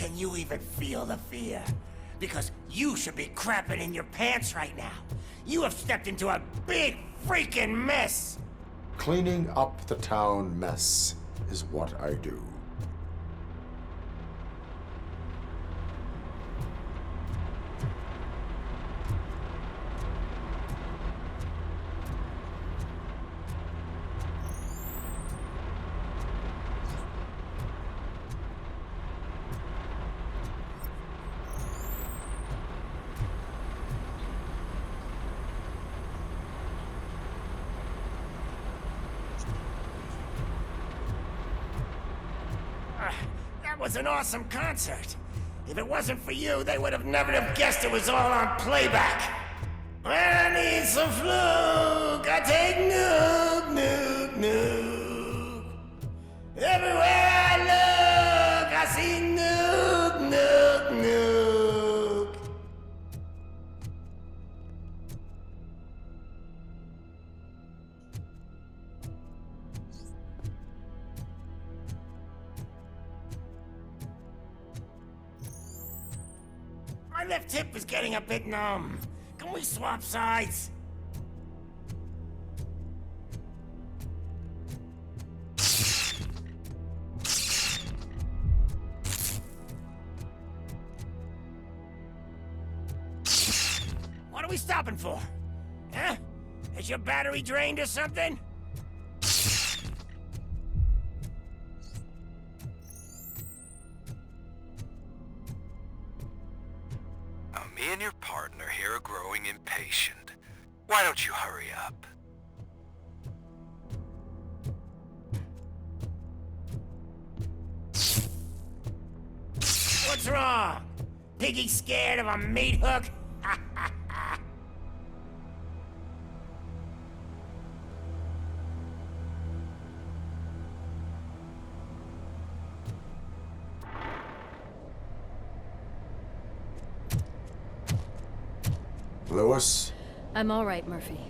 can you even feel the fear? Because you should be crapping in your pants right now. You have stepped into a big freaking mess! Cleaning up the town mess is what I do. That was an awesome concert. If it wasn't for you, they would have never have guessed it was all on playback. When I need some fluke, I take nuke, nuke, nuke. Everywhere I look, I see nuke, nuke, nuke. My left hip is getting a bit numb. Can we swap sides? What are we stopping for? Huh? Is your battery drained or something? Me and your partner here are growing impatient. Why don't you hurry up? What's wrong? Piggy scared of a meat hook? Lewis, I'm all right, Murphy.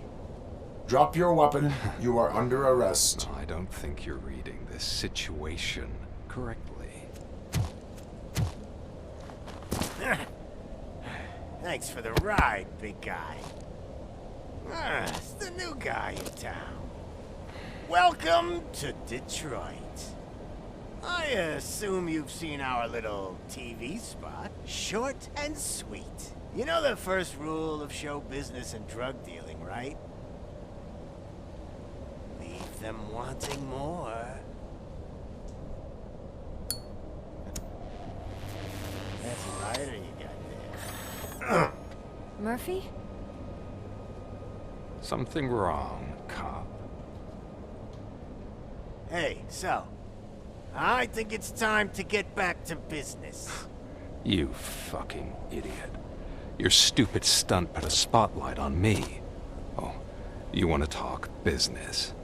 drop your weapon. You are under arrest. I don't think you're reading this situation correctly. Thanks for the ride, big guy. It's the new guy in town. Welcome to Detroit. I assume you've seen our little TV spot. Short and sweet. You know the first rule of show business and drug dealing, right? Leave them wanting more. That's a lighter you got there. Murphy? Something wrong, cop. Hey, so, I think it's time to get back to business. You fucking idiot. Your stupid stunt put a spotlight on me. Oh, you want to talk business?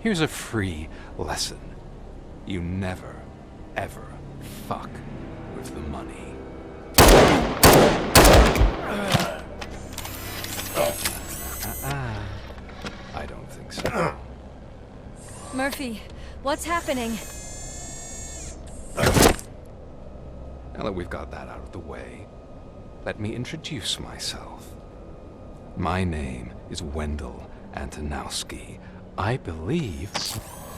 Here's a free lesson. You never, ever fuck with the money. I don't think so. Murphy, what's happening? Now that we've got that out of the way, let me introduce myself. My name is Wendell Antonowski. I believe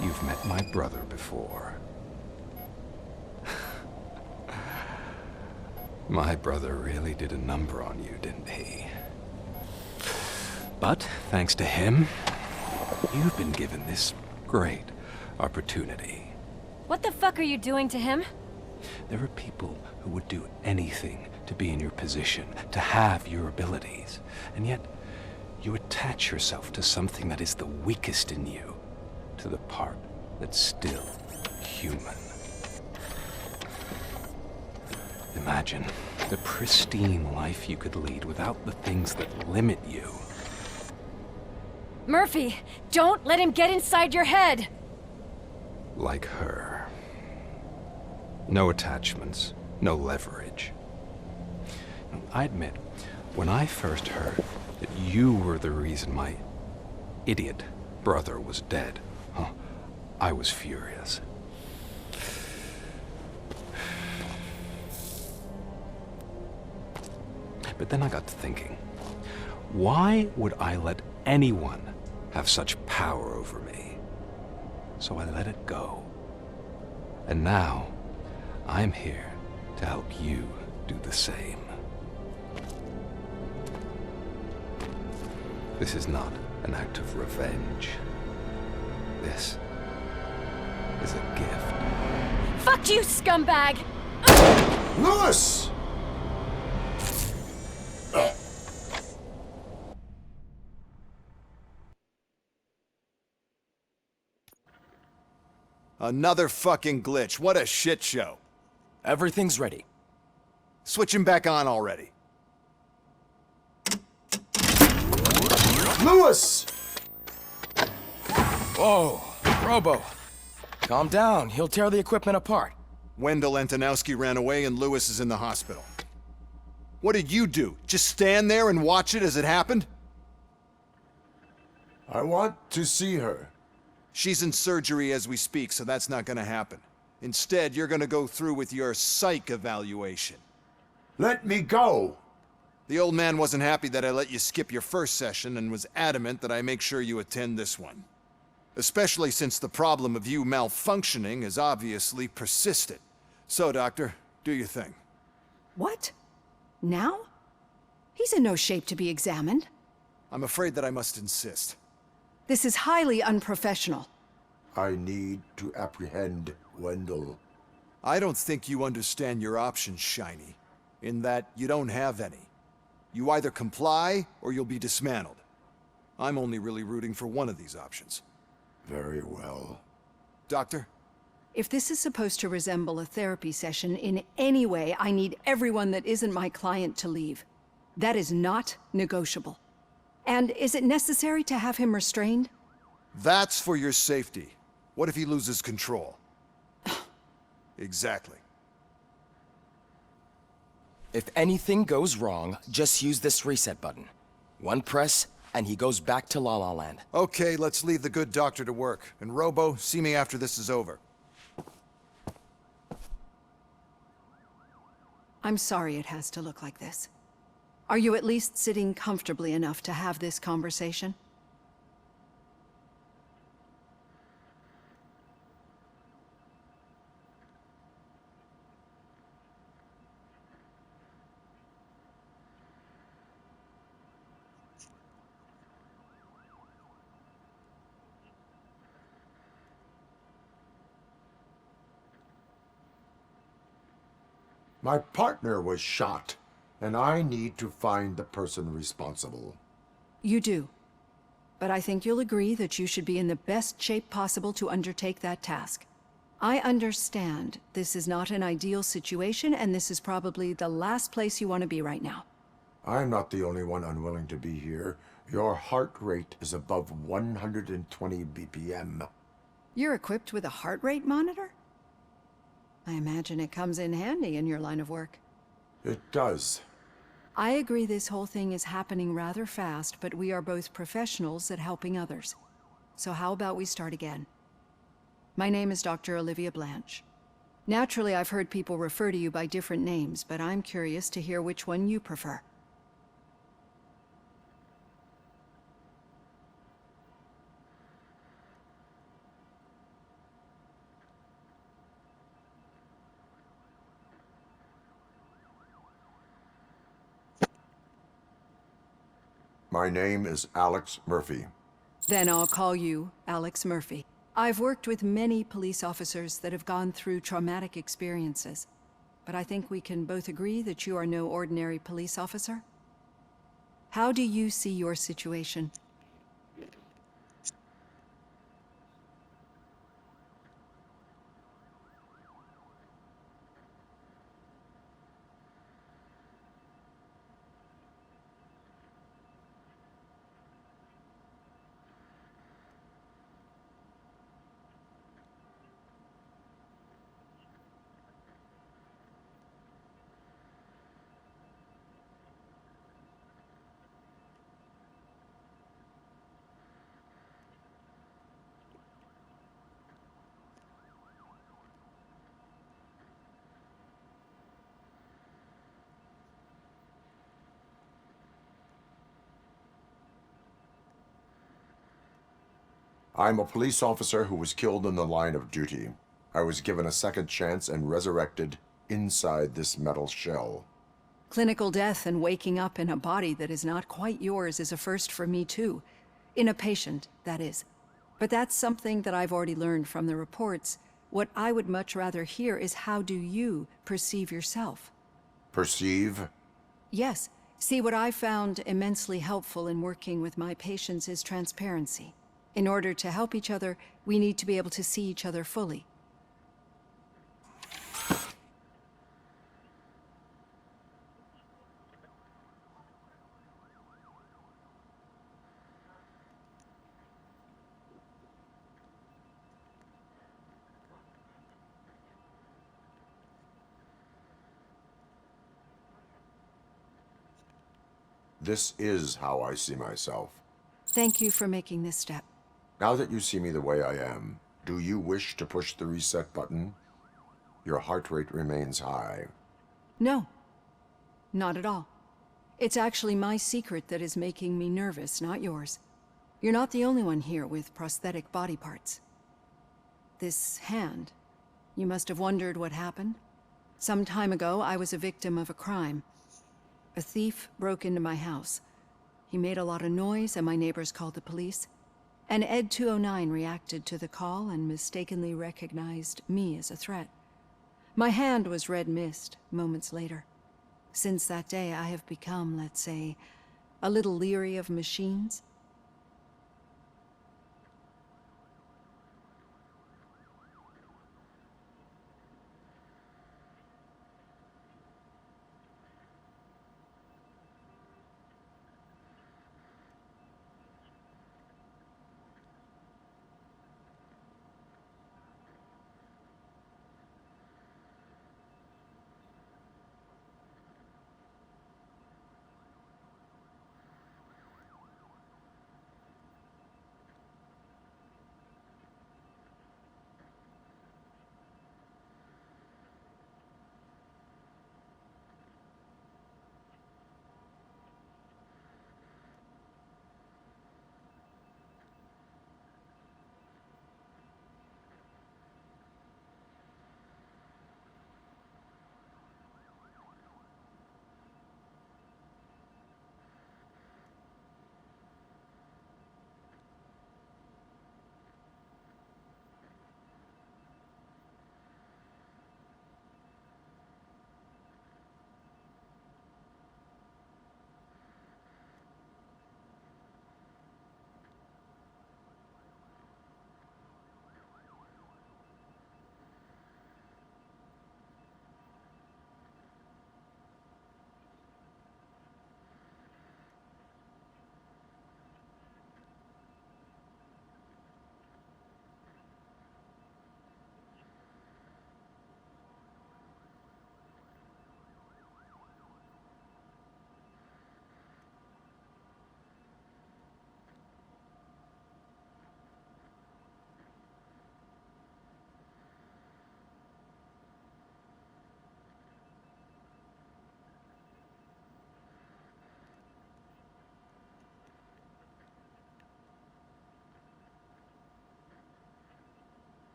you've met my brother before. My brother really did a number on you, didn't he? But thanks to him, you've been given this great opportunity. What the fuck are you doing to him? There are people who would do anything to be in your position, to have your abilities, and yet you attach yourself to something that is the weakest in you, to the part that's still human. Imagine the pristine life you could lead without the things that limit you. Murphy, don't let him get inside your head! Like her. No attachments, no leverage. I admit, when I first heard that you were the reason my idiot brother was dead, I was furious. But then I got to thinking, why would I let anyone have such power over me? So I let it go. And now, I'm here to help you do the same. This is not an act of revenge. This is a gift. Fuck you, scumbag! Lewis! Another fucking glitch. What a shit show. Everything's ready. Switch him back on already. Lewis! Whoa, Robo. Calm down. He'll tear the equipment apart. Wendell Antonowski ran away and Lewis is in the hospital. What did you do? Just stand there and watch it as it happened? I want to see her. She's in surgery as we speak, so that's not gonna happen. Instead, you're gonna go through with your psych evaluation. Let me go! The old man wasn't happy that I let you skip your first session and was adamant that I make sure you attend this one. Especially since the problem of you malfunctioning is obviously persistent. So, Doctor, do your thing. What? Now? He's in no shape to be examined. I'm afraid that I must insist. This is highly unprofessional. I need to apprehend Wendell. I don't think you understand your options, Shiny, in that you don't have any. You either comply or you'll be dismantled. I'm only really rooting for one of these options. Very well. Doctor? If this is supposed to resemble a therapy session in any way, I need everyone that isn't my client to leave. That is not negotiable. And is it necessary to have him restrained? That's for your safety. What if he loses control? Exactly. If anything goes wrong, just use this reset button. One press, and he goes back to La La Land. Okay, let's leave the good doctor to work. And Robo, see me after this is over. I'm sorry it has to look like this. Are you at least sitting comfortably enough to have this conversation? My partner was shot, and I need to find the person responsible. You do. But I think you'll agree that you should be in the best shape possible to undertake that task. I understand this is not an ideal situation, and this is probably the last place you want to be right now. I'm not the only one unwilling to be here. Your heart rate is above 120 BPM. You're equipped with a heart rate monitor? I imagine it comes in handy in your line of work. It does. I agree this whole thing is happening rather fast, but we are both professionals at helping others. So how about we start again? My name is Dr. Olivia Blanche. Naturally, I've heard people refer to you by different names, but I'm curious to hear which one you prefer. My name is Alex Murphy. Then I'll call you Alex Murphy. I've worked with many police officers that have gone through traumatic experiences, but I think we can both agree that you are no ordinary police officer. How do you see your situation? I'm a police officer who was killed in the line of duty. I was given a second chance and resurrected inside this metal shell. Clinical death and waking up in a body that is not quite yours is a first for me, too. In a patient, that is. But that's something that I've already learned from the reports. What I would much rather hear is how do you perceive yourself? Perceive? Yes. See, what I found immensely helpful in working with my patients is transparency. In order to help each other, we need to be able to see each other fully. This is how I see myself. Thank you for making this step. Now that you see me the way I am, do you wish to push the reset button? Your heart rate remains high. No, not at all. It's actually my secret that is making me nervous, not yours. You're not the only one here with prosthetic body parts. This hand, you must have wondered what happened. Some time ago, I was a victim of a crime. A thief broke into my house. He made a lot of noise and my neighbors called the police. And Ed 209 reacted to the call and mistakenly recognized me as a threat. My hand was red mist moments later. Since that day, I have become, let's say, a little leery of machines.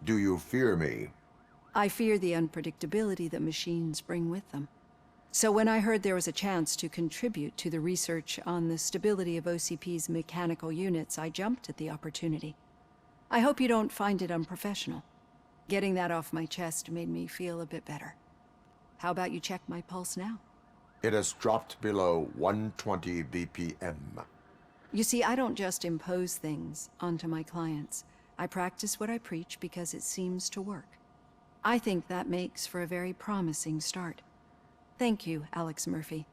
Do you fear me? I fear the unpredictability that machines bring with them. So when I heard there was a chance to contribute to the research on the stability of OCP's mechanical units, I jumped at the opportunity. I hope you don't find it unprofessional. Getting that off my chest made me feel a bit better. How about you check my pulse now? It has dropped below 120 BPM. You see, I don't just impose things onto my clients. I practice what I preach because it seems to work. I think that makes for a very promising start. Thank you, Alex Murphy.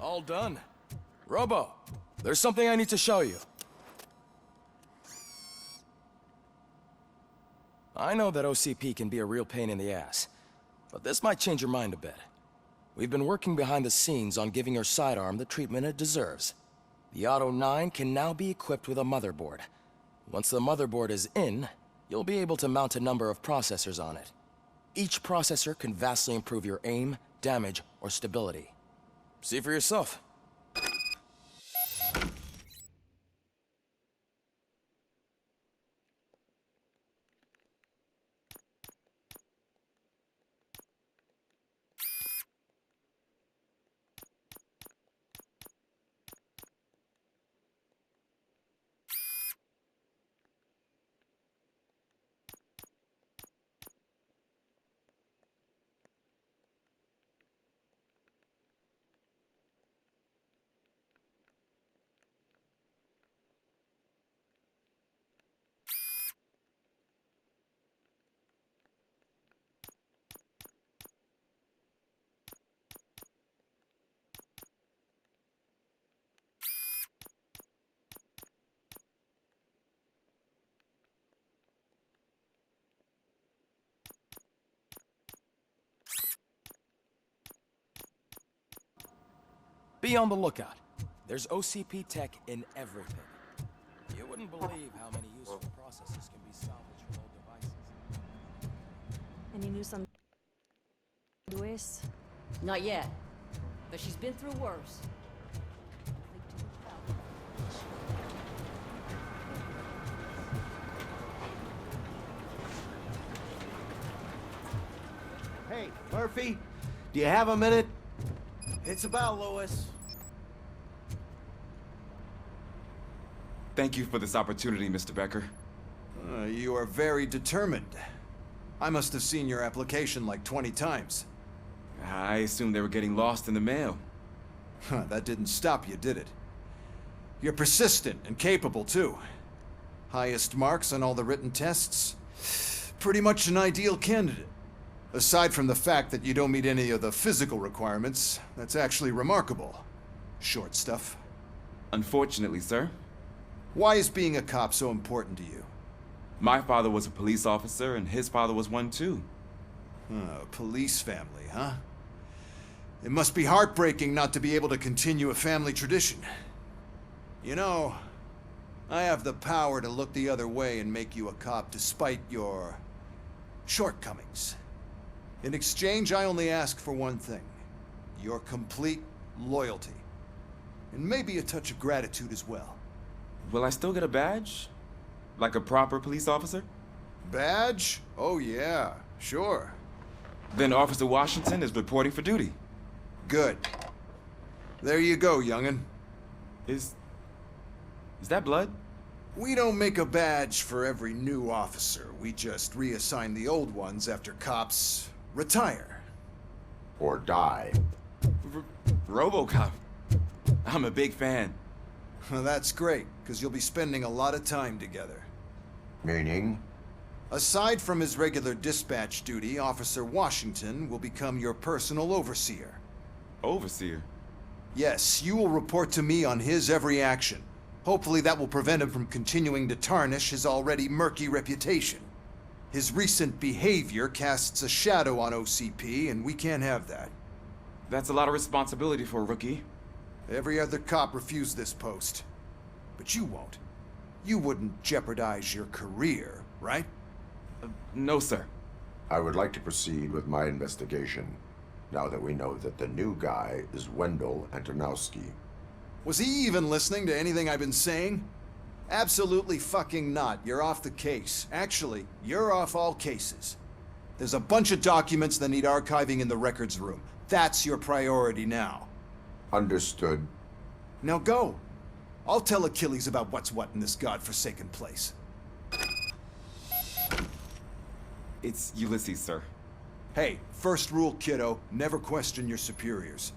All done. Robo, there's something I need to show you. I know that OCP can be a real pain in the ass, but this might change your mind a bit. We've been working behind the scenes on giving your sidearm the treatment it deserves. The Auto 9 can now be equipped with a motherboard. Once the motherboard is in, you'll be able to mount a number of processors on it. Each processor can vastly improve your aim, damage, or stability. See for yourself. Be on the lookout. There's OCP tech in everything. You wouldn't believe how many useful processes can be salvaged from old devices. Any news on Luis? Not yet, but she's been through worse. Hey, Murphy, do you have a minute? It's about Lois. Thank you for this opportunity, Mr. Becker. You are very determined. I must have seen your application like 20 times. I assumed they were getting lost in the mail. That didn't stop you, did it? You're persistent and capable, too. Highest marks on all the written tests. Pretty much an ideal candidate. Aside from the fact that you don't meet any of the physical requirements, that's actually remarkable. Short stuff. Unfortunately, sir. Why is being a cop so important to you? My father was a police officer, and his father was one, too. A police family, huh? It must be heartbreaking not to be able to continue a family tradition. You know, I have the power to look the other way and make you a cop despite your shortcomings. In exchange, I only ask for one thing. Your complete loyalty. And maybe a touch of gratitude as well. Will I still get a badge? Like a proper police officer? Badge? Oh yeah, sure. Then Officer Washington is reporting for duty. Good. There you go, young'un. Is that blood? We don't make a badge for every new officer. We just reassign the old ones after cops retire. Or die. Robocop. I'm a big fan. Well, that's great, because you'll be spending a lot of time together. Meaning? Aside from his regular dispatch duty, Officer Washington will become your personal overseer. Overseer? Yes, you will report to me on his every action. Hopefully that will prevent him from continuing to tarnish his already murky reputation. His recent behavior casts a shadow on OCP, and we can't have that. That's a lot of responsibility for a rookie. Every other cop refused this post. But you won't. You wouldn't jeopardize your career, right? No, sir. I would like to proceed with my investigation, now that we know that the new guy is Wendell Antonowski. Was he even listening to anything I've been saying? Absolutely fucking not. You're off the case. Actually, you're off all cases. There's a bunch of documents that need archiving in the records room. That's your priority now. Understood. Now go. I'll tell Achilles about what's what in this godforsaken place. It's Ulysses, sir. Hey, first rule, kiddo, never question your superiors.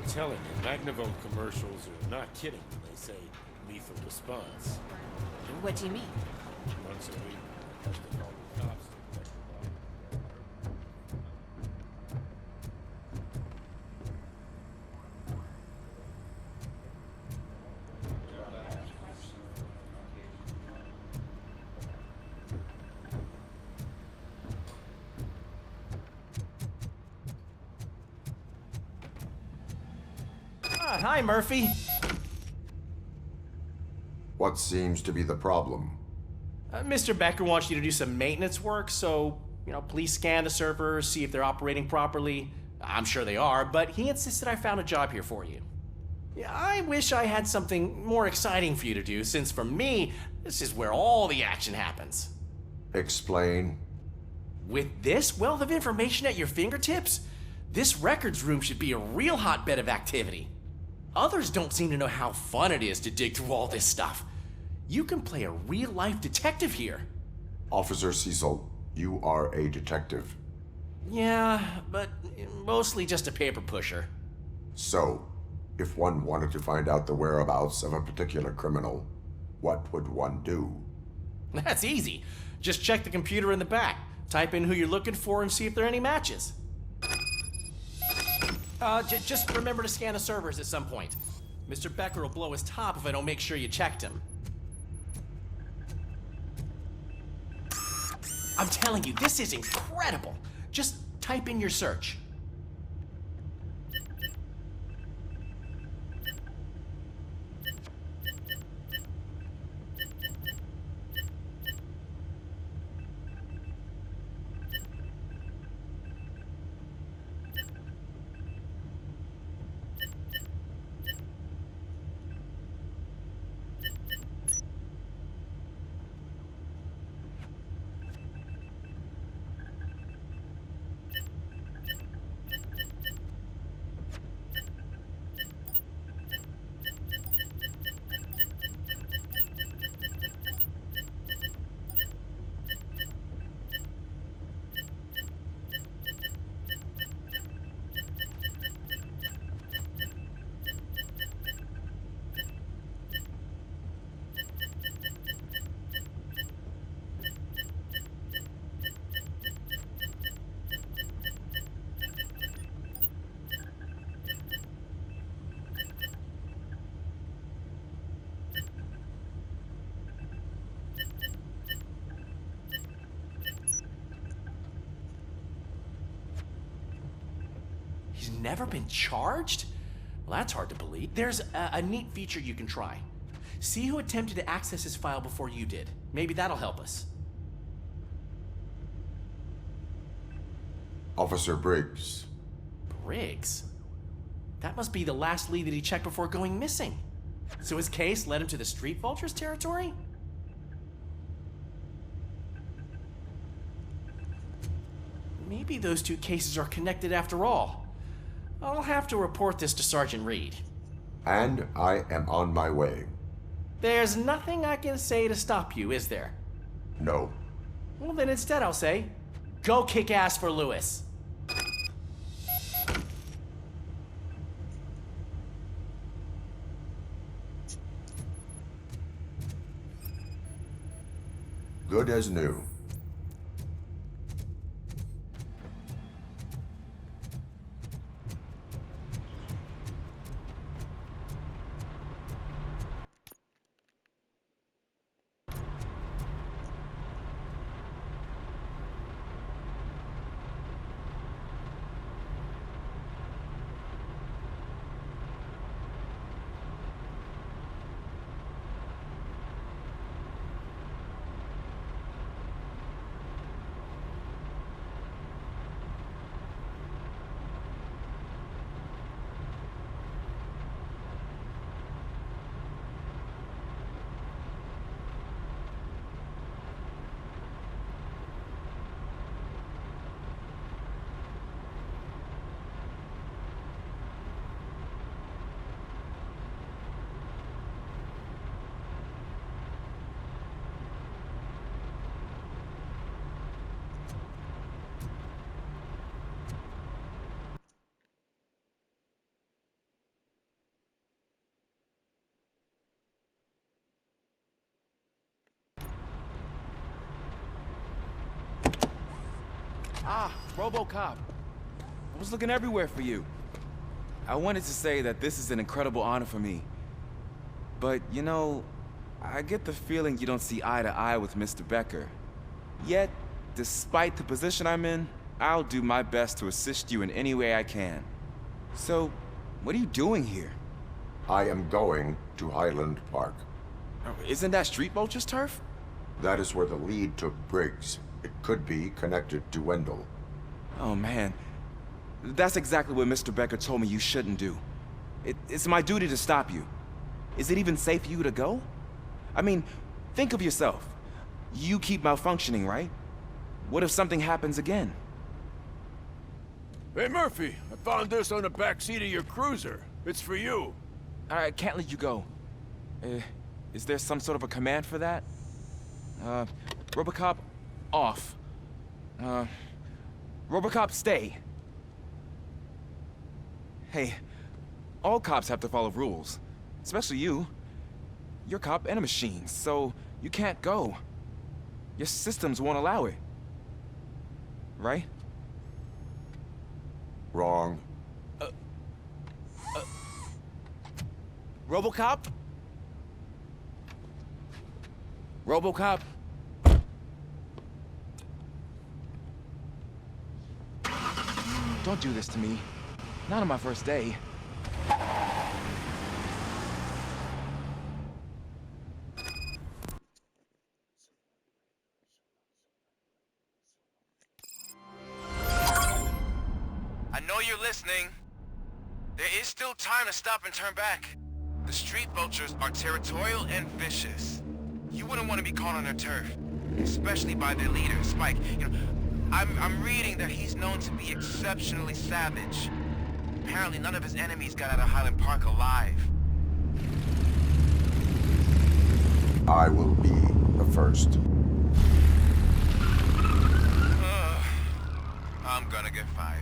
telling you, Magnavolt commercials are not kidding when they say lethal response. What do you mean? Once a week, they call the cops to protect the law. Hi, Murphy. What seems to be the problem? Mr. Becker wants you to do some maintenance work, so, please scan the servers, see if they're operating properly. I'm sure they are, but he insisted I found a job here for you. Yeah, I wish I had something more exciting for you to do, since for me, this is where all the action happens. Explain. With this wealth of information at your fingertips, this records room should be a real hotbed of activity. Others don't seem to know how fun it is to dig through all this stuff. You can play a real-life detective here. Officer Cecil, you are a detective. Yeah, but mostly just a paper pusher. So, if one wanted to find out the whereabouts of a particular criminal, what would one do? That's easy. Just check the computer in the back, type in who you're looking for, and see if there are any matches. Just remember to scan the servers at some point. Mr. Becker will blow his top if I don't make sure you checked him. I'm telling you, this is incredible. Just type in your search. He's never been charged? Well, that's hard to believe. There's a neat feature you can try. See who attempted to access his file before you did. Maybe that'll help us. Officer Briggs. Briggs? That must be the last lead that he checked before going missing. So his case led him to the Street Vultures territory? Maybe those two cases are connected after all. I'll have to report this to Sergeant Reed. And I am on my way. There's nothing I can say to stop you, is there? No. Well, then instead I'll say, go kick ass for Lewis. Good as new. Ah, Robocop. I was looking everywhere for you. I wanted to say that this is an incredible honor for me. But, you know, I get the feeling you don't see eye to eye with Mr. Becker. Yet, despite the position I'm in, I'll do my best to assist you in any way I can. So, what are you doing here? I am going to Highland Park. Oh, isn't that Street Vulture's turf? That is where the lead took Briggs. It could be connected to Wendell. Oh, man. That's exactly what Mr. Becker told me you shouldn't do. It's my duty to stop you. Is it even safe for you to go? I mean, think of yourself. You keep malfunctioning, right? What if something happens again? Hey, Murphy, I found this on the back seat of your cruiser. It's for you. I can't let you go. Is there some sort of a command for that? Robocop, off. Robocop, stay. Hey, all cops have to follow rules. Especially you. You're a cop and a machine, so you can't go. Your systems won't allow it. Right? Wrong. Robocop? Robocop? Don't do this to me. Not on my first day. I know you're listening. There is still time to stop and turn back. The street vultures are territorial and vicious. You wouldn't want to be caught on their turf, especially by their leader, Spike. You know, I'm reading that he's known to be exceptionally savage. Apparently none of his enemies got out of Highland Park alive. I will be the first. I'm gonna get fired.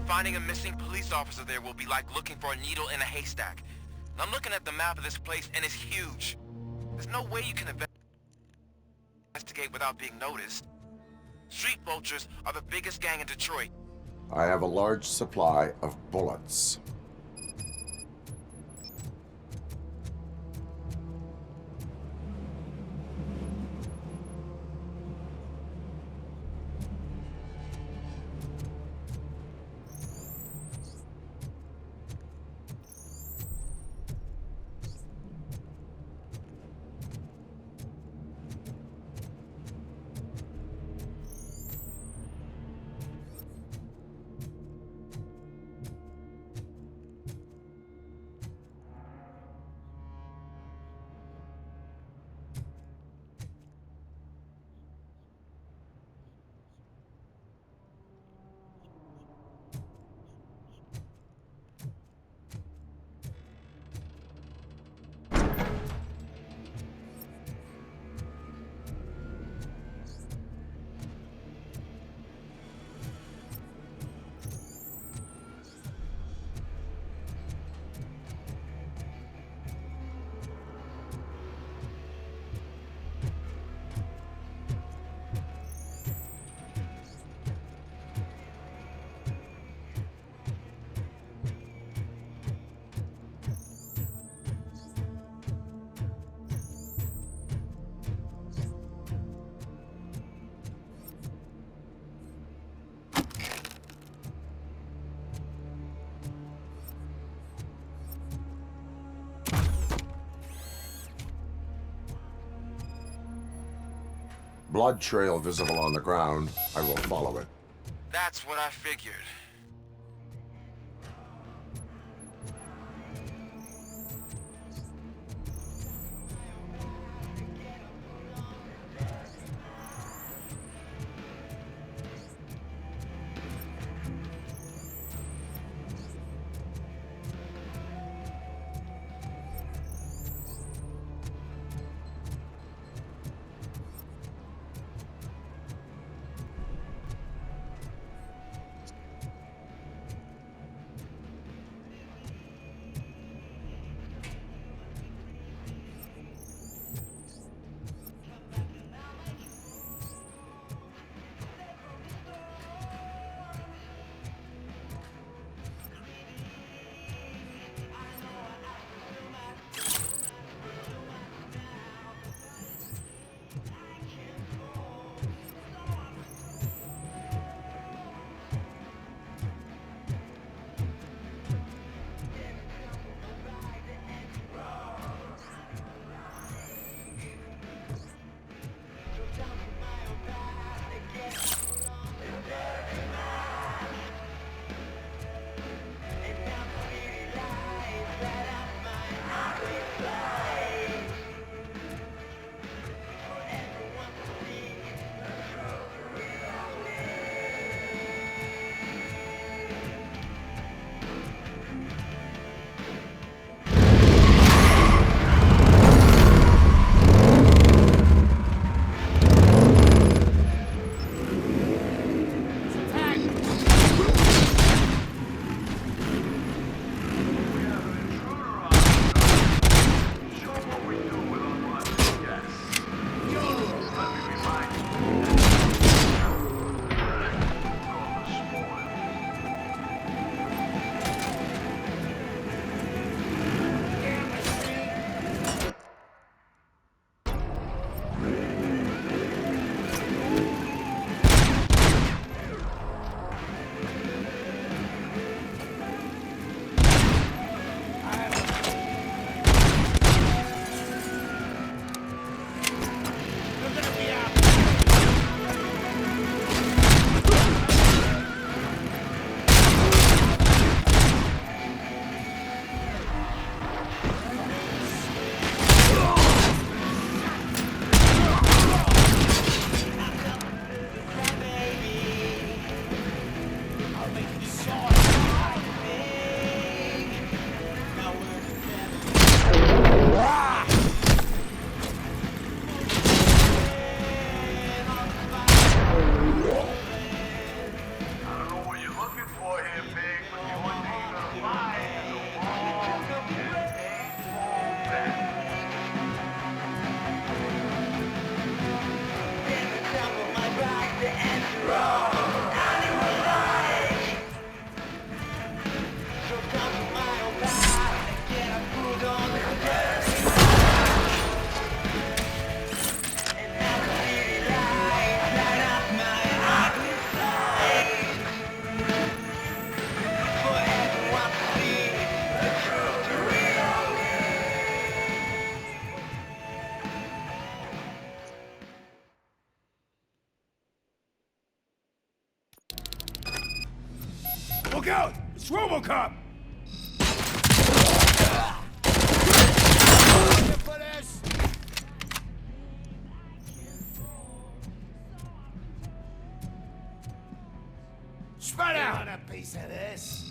Finding a missing police officer there will be like looking for a needle in a haystack. And I'm looking at the map of this place, and it's huge. There's no way you can investigate without being noticed. Street vultures are the biggest gang in Detroit. I have a large supply of bullets. Blood trail visible on the ground. I will follow it. That's what I figured. Robocop! Spread out! You want a piece of this?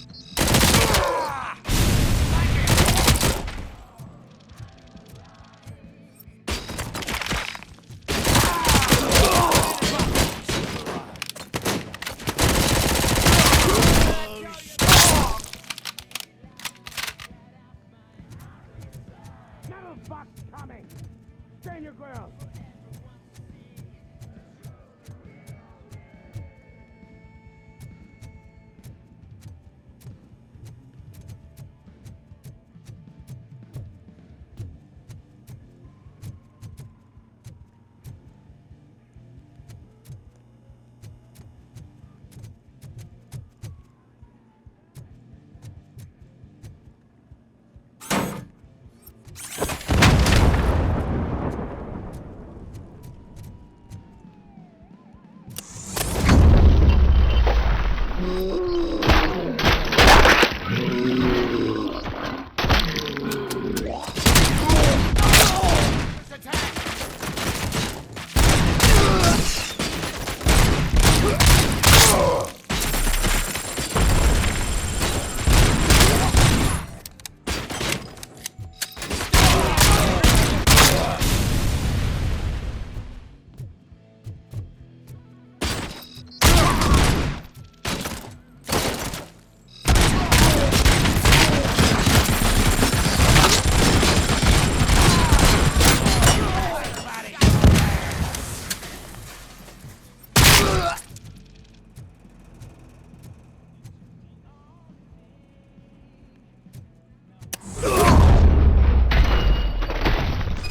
Coming! Stand your ground!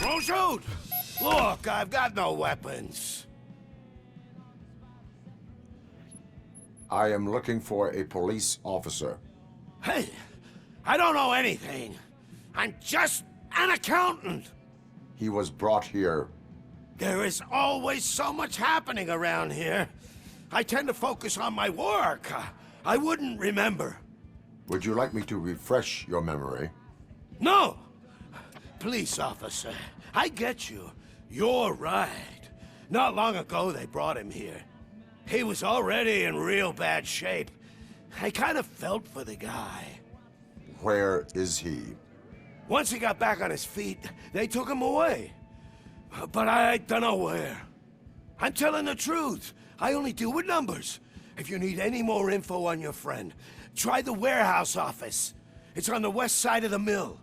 Don't shoot! Look, I've got no weapons. I am looking for a police officer. Hey, I don't know anything. I'm just an accountant. He was brought here. There is always so much happening around here. I tend to focus on my work. I wouldn't remember. Would you like me to refresh your memory? No! Police officer, I get you. You're right. Not long ago they brought him here. He was already in real bad shape. I kind of felt for the guy. Where is he? Once he got back on his feet, they took him away. But I don't know where. I'm telling the truth. I only deal with numbers. If you need any more info on your friend, try the warehouse office. It's on the west side of the mill.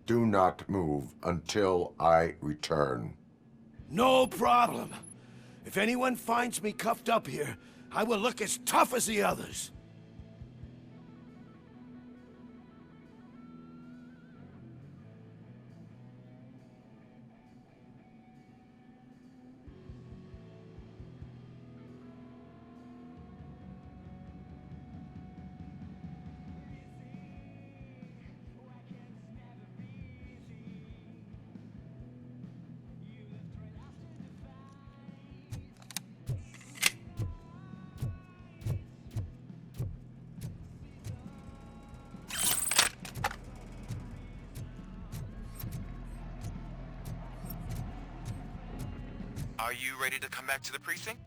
Do not move until I return. No problem. If anyone finds me cuffed up here, I will look as tough as the others. Are you ready to come back to the precinct?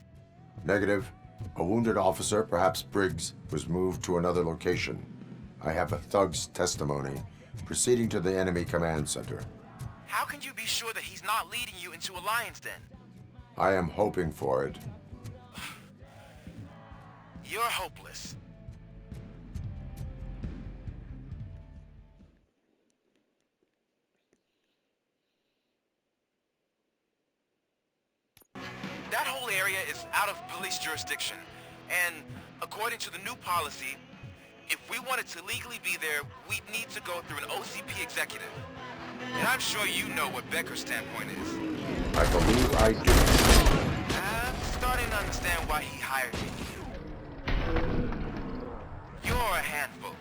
Negative. A wounded officer, perhaps Briggs, was moved to another location. I have a thug's testimony, proceeding to the enemy command center. How can you be sure that he's not leading you into a lion's den? I am hoping for it. You're hopeless. That whole area is out of police jurisdiction, and according to the new policy, if we wanted to legally be there, we'd need to go through an OCP executive. And I'm sure you know what Becker's standpoint is. I believe I do. I'm starting to understand why he hired me. You're a handful.